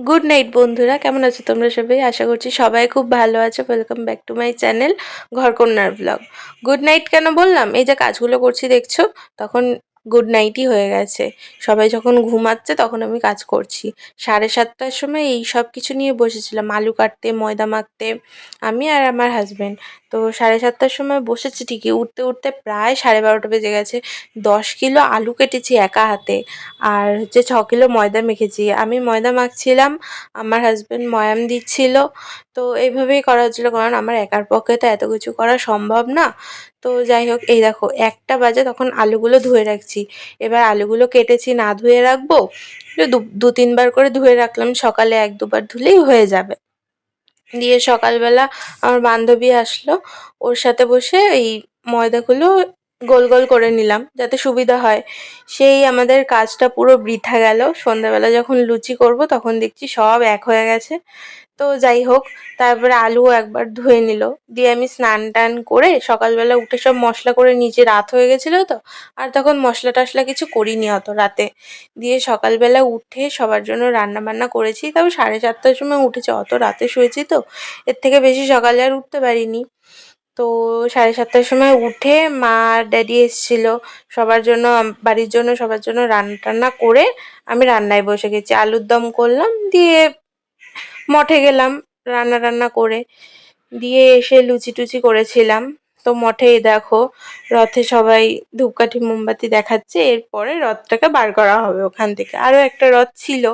Good night বন্ধুরা, কেমন আছো তোমরা সবাই? আশা করছি সবাই খুব ভালো আছো। Welcome back to my channel ঘরকন্যার ব্লগ। গুড নাইট কেন বললাম? এই যে কাজগুলো করছি দেখছো, তখন গুড নাইটই হয়ে গেছে। সবাই যখন ঘুমাচ্ছে তখন আমি কাজ করছি। 7:30টার সময় এই সব কিছু নিয়ে বসেছিলাম, আলু কাটতে, ময়দা মাখতে, আমি আর আমার হাজব্যান্ড। তো 7:30টার সময় বসেছি ঠিকই, উঠতে উঠতে প্রায় 12:30 বেজে গেছে। 10 কিলো আলু কেটেছি একা হাতে, আর হচ্ছে 6 কিলো ময়দা মেখেছি। আমি ময়দা মাখছিলাম, আমার হাজব্যান্ড ময়াম দিচ্ছিল। তো এইভাবেই করা হচ্ছিলো, কারণ আমার একার পক্ষে তো এত কিছু করা সম্ভব না। তো যাই হোক, এই দেখো 1টা বাজে, তখন আলুগুলো ধুয়ে রাখছি। এবার আলুগুলো কেটেছি, না ধুয়ে রাখবো, দু তিনবার করে ধুয়ে রাখলাম, সকালে 1-2বার ধুলেই হয়ে যাবে। দিয়ে সকালবেলা আমার বান্ধবী আসলো, ওর সাথে বসে এই ময়দাগুলো গোল গোল করে নিলাম যাতে সুবিধা হয়। সেই আমাদের কাজটা পুরো বৃথা গেল। সন্ধ্যাবেলা যখন লুচি করব তখন দেখছি সব এক হয়ে গেছে। তো যাই হোক, তারপরে আলুও একবার ধুয়ে নিল। দিয়ে আমি স্নান টান করে সকালবেলা উঠে সব মশলা করে নিচে, রাত হয়ে গেছিলো তো, আর তখন মশলা টশলা কিছু করিনি অত রাতে। দিয়ে সকালবেলা উঠে সবার জন্য রান্না বান্না করেছি, তবে 7:30টার সময় উঠেছি, অত রাতে শুয়েছি তো, এর থেকে বেশি সকালে আর উঠতে পারিনি। তো 7:30টার সময় উঠে মা আর ড্যাডি এসেছিলো, সবার জন্য, বাড়ির জন্য সবার জন্য রান্না টান্না করে আমি রান্নায় বসে গেছি। আলুর দম করলাম, দিয়ে মঠে গেলাম রান্না টান্না করে। দিয়ে এসে লুচি টুচি করেছিলাম। তো মঠেই দেখো, রথে সবাই ধূপকাঠি মোমবাতি দেখাচ্ছে, এরপরে রথটাকে বার করা হবে ওখান থেকে। আরও একটা রথ ছিল,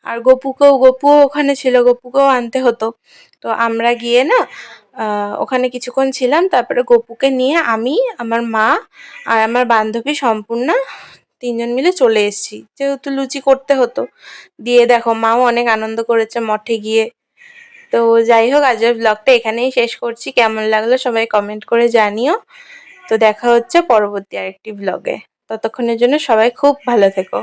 আর গপুও ওখানে ছিল, গপুকেও আনতে হতো। তো আমরা গিয়ে না ওখানে কিছুক্ষণ ছিলাম, তারপরে গপুকে নিয়ে আমি, আমার মা আর আমার বান্ধবী সম্পূর্ণা 3জন মিলে চলে এসেছি, যেহেতু লুচি করতে হতো। দিয়ে দেখো মাও অনেক আনন্দ করেছে মঠে গিয়ে। তো যাই হোক, আজকের ব্লগটা এখানেই শেষ করছি। কেমন লাগলো সবাই কমেন্ট করে জানিও। তো দেখা হচ্ছে পরবর্তী আরেকটি ব্লগে। ততক্ষণের জন্য সবাই খুব ভালো থেকো।